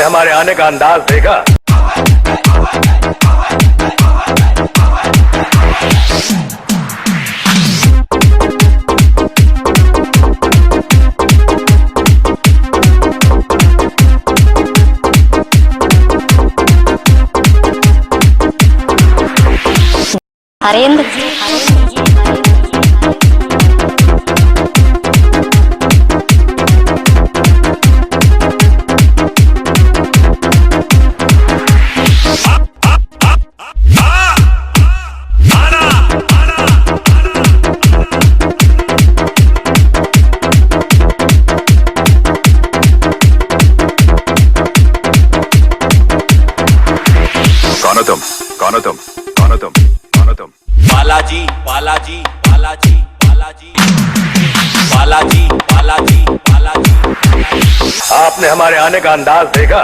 हमारे आने का अंदाज देखा? हरेंद्र कौन तुम? बालाजी बालाजी बालाजी बालाजी बालाजी बालाजी बालाजी। आपने हमारे आने का अंदाज देखा?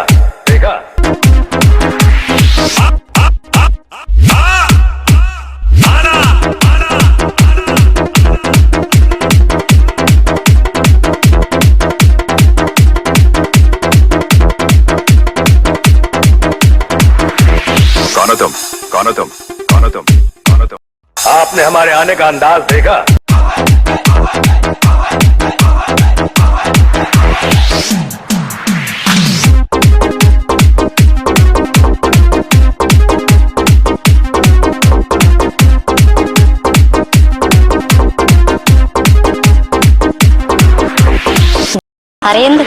कौन तुम? आपने हमारे आने का अंदाज देखा? हरेंद्र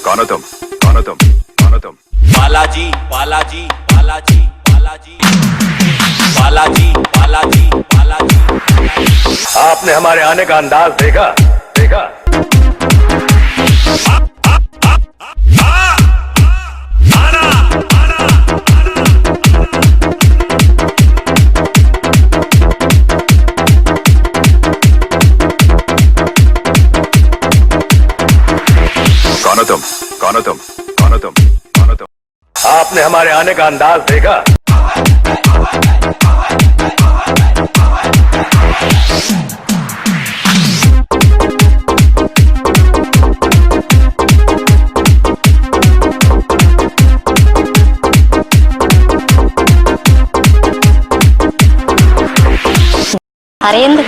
कौन तुम? बालाजी बालाजी बालाजी बालाजी बालाजी बालाजी बालाजी। आपने हमारे आने का अंदाज देखा? कौन तुम? आपने हमारे आने का अंदाज देखा? हरेंद्र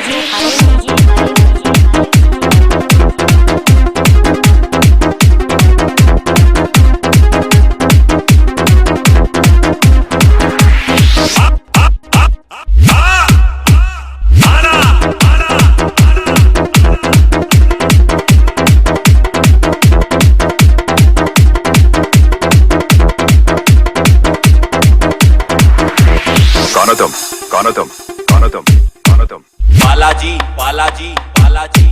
कौन तुम? बालाजी बालाजी बालाजी